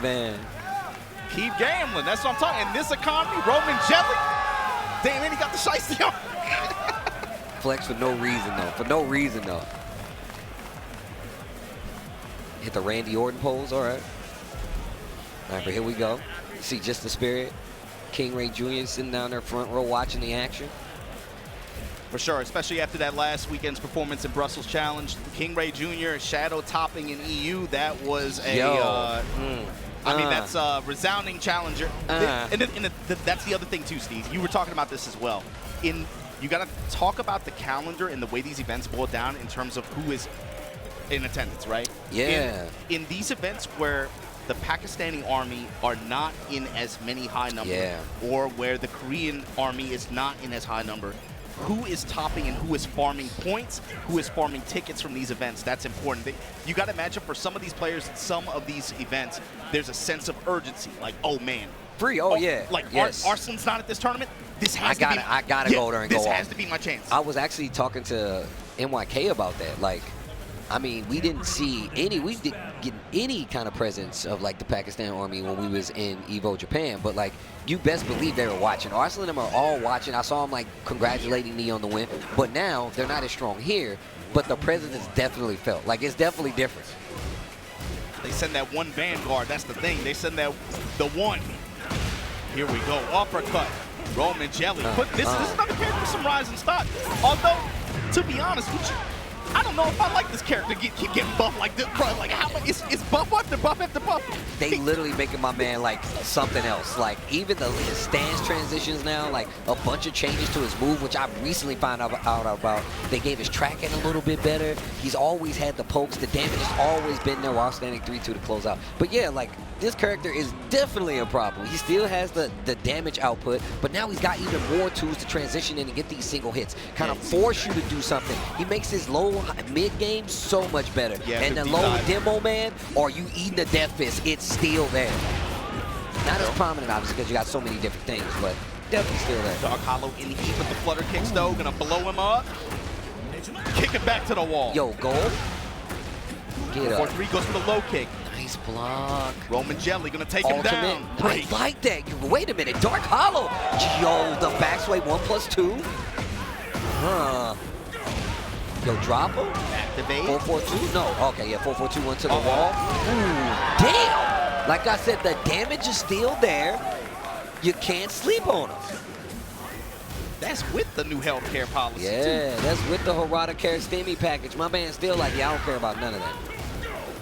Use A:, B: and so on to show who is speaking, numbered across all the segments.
A: man.
B: Keep gambling. That's what I'm talking. In this economy, Roman Jelly. Damn, and he got the shiesty on.
A: Flex for no reason, though. For no reason, though. Hit the Randy Orton pose. All right. All right, but here we go. See just the spirit. King Ray Jr. sitting down there front row watching the action.
B: For sure, especially after that last weekend's performance in Brussels Challenge. King Ray Jr. shadow topping in EU. That was a, I mean, that's a resounding challenger. And that's the other thing too, Steve. You were talking about this as well. You got to talk about the calendar and the way these events boil down in terms of who is in attendance, right?
A: Yeah.
B: In these events where the Pakistani army are not in as many high numbers, or where the Korean army is not in as high number, who is topping and who is farming points, who is farming tickets from these events. That's important. You got to imagine for some of these players, some of these events, there's a sense of urgency. Like, oh man, like Arslan's not at this tournament. This has to be.
A: I gotta go there and go off.
B: This has to be my chance.
A: I was actually talking to NYK about that. Like, I mean, we didn't get any kind of presence of like the Pakistan army when we was in Evo Japan, but like you best believe they were watching. Arslan and them are all watching. I saw them like congratulating me on the win, but now they're not as strong here, but the presence is definitely felt. Like it's definitely different.
B: They send that one Vanguard, that's the thing. They send the one. Here we go, uppercut. Roman Jelly. This is another character with some rising stock. Although, to be honest with you, I don't know if I like this character keep getting buffed like this, bro. Like, how much? It's buff after buff after buff.
A: They literally making my man like something else. Like even his stance transitions now, like a bunch of changes to his move, which I recently found out about. They gave his tracking a little bit better. He's always had the pokes. The damage has always been there while standing 3-2 to close out. But yeah, like this character is definitely a problem. He still has the damage output, but now he's got even more tools to transition in and get these single hits. Kind of force you to do something. He makes his low mid game so much better.
B: Yeah,
A: and the low demo, man, or you eating the death fist, it's still there. Not as prominent, obviously, because you got so many different things, but definitely still there.
B: DarkHollow in heat with the flutter kicks, though. Gonna blow him up. Kick it back to the wall.
A: Yo, gold. Get up.
B: 4-3 goes for the low kick.
A: Nice block.
B: Roman Jelly gonna take him down.
A: I like that. Wait a minute. DarkHollow. Yo, the backsway 1+2. Yo, drop him.
B: Activate.
A: 4-4-2? No. Okay, yeah, 4-4-2, 1 to the wall. Ooh, damn. Like I said, the damage is still there. You can't sleep on him.
B: That's with the new healthcare policy, too.
A: Yeah, that's with the Harada Care Stimmy package. My man's still like, yeah, I don't care about none of that.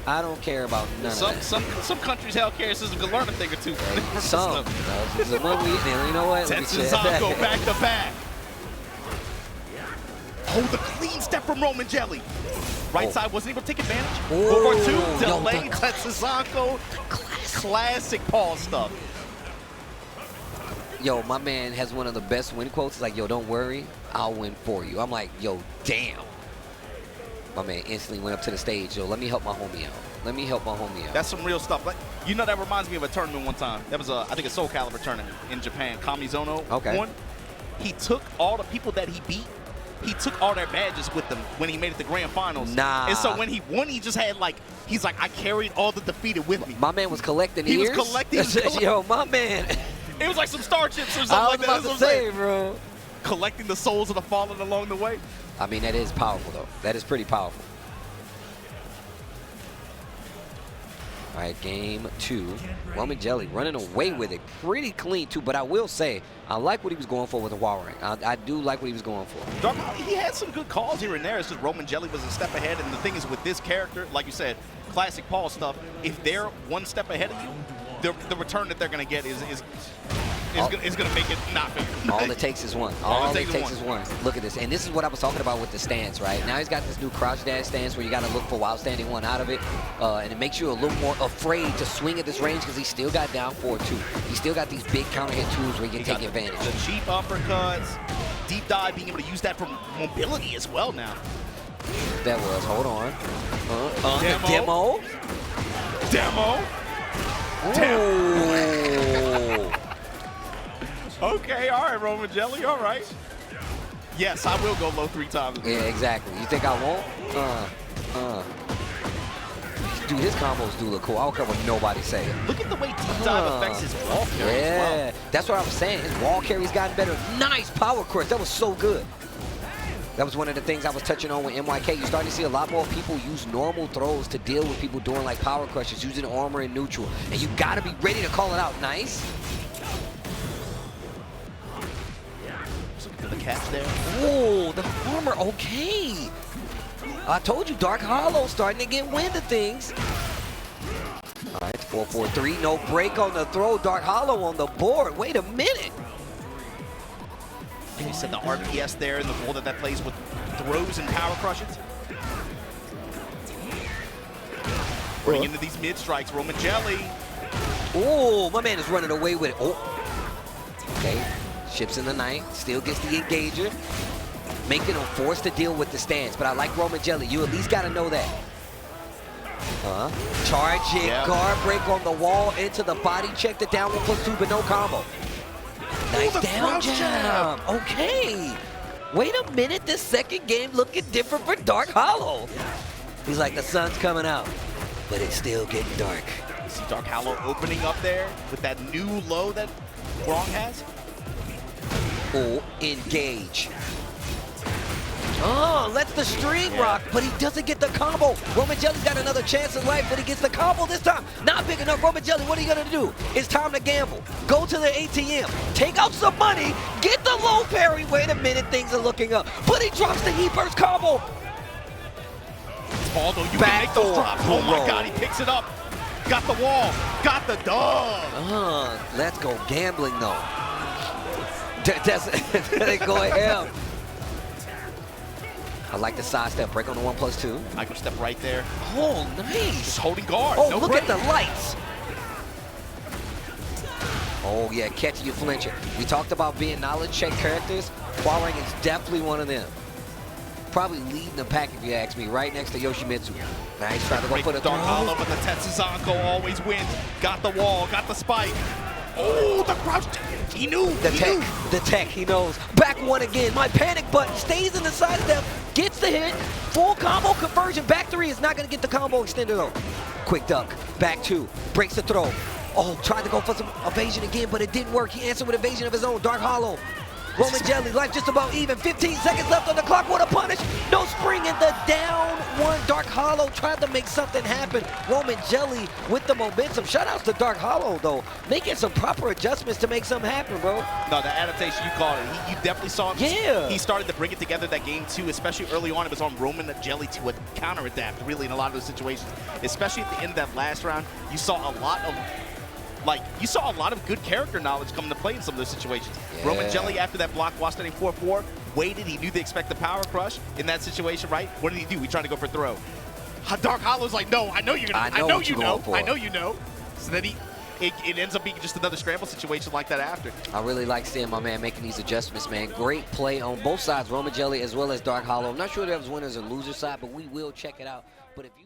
A: I don't care about none of that.
B: Some countries' healthcare system can learn a thing or two.
A: Some. You know what?
B: Tetsuzanko back to back. Oh, the clean step from Roman Jelly. Right side wasn't able to take advantage. 4-4-2, delay, Tetsusanko. Classic Paul stuff.
A: Yo, my man has one of the best win quotes. Like, yo, don't worry, I'll win for you. I'm like, yo, damn. My man instantly went up to the stage. Yo, let me help my homie out. Let me help my homie out.
B: That's some real stuff. Like, you know, that reminds me of a tournament one time. That was, I think, a Soul Calibur tournament in Japan. Kamizono won. He took all the people that he beat. He took all their badges with him when he made it to grand finals.
A: Nah.
B: And so when he won, he just had like, he's like, I carried all the defeated with me.
A: My man was collecting
B: ears?
A: He
B: was collecting.
A: Yo, my man.
B: It was like some Starships or something like that.
A: I was about to say, bro.
B: Collecting the souls of the fallen along the way.
A: I mean, that is powerful, though. That is pretty powerful. All right, game 2. Roman Jelly running away with it pretty clean, too. But I will say, I like what he was going for with the wall ring. I do like what he was going for.
B: He had some good calls here and there. It's just Roman Jelly was a step ahead. And the thing is, with this character, like you said, classic Paul stuff, if they're one step ahead of you, the return that they're going to get is going to make it not fair.
A: All it takes is one. All it takes is one. Look at this. And this is what I was talking about with the stance, right? Now he's got this new crouch dash stance where you got to look for while standing one out of it. And it makes you a little more afraid to swing at this range because he still got down 4-2. He still got these big counter hit tools where you can take advantage.
B: The cheap uppercuts, deep dive, being able to use that for mobility as well now.
A: That was, hold on.
B: Demo. Okay, all right, Roman Jelly, all right. Yes, I will go low 3 times.
A: Yeah, exactly. You think I won't? Dude, his combos do look cool. I don't care what nobody say.
B: Look at the way Deep Dive affects his wall carry as well.
A: That's what I was saying. His wall carry's gotten better. Nice power crush. That was so good. That was one of the things I was touching on with MYK. You're starting to see a lot more people use normal throws to deal with people doing like power crushes, using armor and neutral. And you got to be ready to call it out. Nice.
B: Look at the catch there.
A: Oh, the armor. Okay. I told you, DarkHollow starting to get wind of things. All right, 4-4-3. No break on the throw. DarkHollow on the board. Wait a minute.
B: Like you said, the RPS there and the role that plays with throws and power crushes. Running into these mid strikes, Roman Jelly.
A: Oh, my man is running away with it. Oh, okay. Ships in the night, still gets the engager, making him forced to deal with the stance. But I like Roman Jelly. You at least got to know that. Charging, guard break on the wall, into the body check, the down 1+2, but no combo. Nice down jab. Okay. Wait a minute. This second game looking different for DarkHollow. He's like, the sun's coming out, but it's still getting dark.
B: You see DarkHollow opening up there with that new low that Gronk has.
A: Oh, engage. Oh, lets the string rock, but he doesn't get the combo. Roman Jelly's got another chance in life, but he gets the combo this time. Not big enough. Roman Jelly, what are you going to do? It's time to gamble. Go to the ATM, take out some money, get the low parry. Wait a minute, things are looking up. But he drops the heat burst combo.
B: Although you can make those drops. Oh my God, he picks it up. Got the wall, got the dub.
A: Let's go gambling though. They go ahead. I like the side step, break on the 1+2.
B: Micro step right there.
A: Oh, nice.
B: Just holding guard.
A: Oh,
B: no
A: look
B: break.
A: at the lights. Oh, yeah, catching you flinching. We talked about being knowledge check characters. Hwoarang is definitely one of them. Probably leading the pack if you ask me, right next to Yoshimitsu. Nice, try to go put a
B: DarkHollow, but the Tetsuzanko always wins. Got the wall, got the spike. Oh, the crouch. He knew.
A: The tech, he knows. Back one again. My panic button stays in the side step, gets the hit. Full combo conversion. Back three is not going to get the combo extender though. Quick duck. Back two. Breaks the throw. Oh, tried to go for some evasion again, but it didn't work. He answered with evasion of his own. DarkHollow. Roman Jelly, life just about even. 15 seconds left on the clock. What a punish. No spring in the down one. DarkHollow tried to make something happen. Roman Jelly with the momentum. Shoutouts to DarkHollow, though. Making some proper adjustments to make something happen, bro.
B: No, the adaptation, you called it. You definitely saw him.
A: Yeah.
B: He started to bring it together that game, too, especially early on. It was on Roman Jelly to counter-adapt, really, in a lot of those situations. Especially at the end of that last round, you saw a lot of good character knowledge come into play in some of those situations. Yeah. Roman Jelly, after that block while standing 4-4, waited. He knew they expect the power crush in that situation, right? What did he do? He tried to go for a throw. DarkHollow's like, no, I know you're gonna. I know you know. So then it ends up being just another scramble situation like that after.
A: I really like seeing my man making these adjustments, man. Great play on both sides, Roman Jelly as well as DarkHollow. I'm not sure there was winners and losers side, but we will check it out. But if you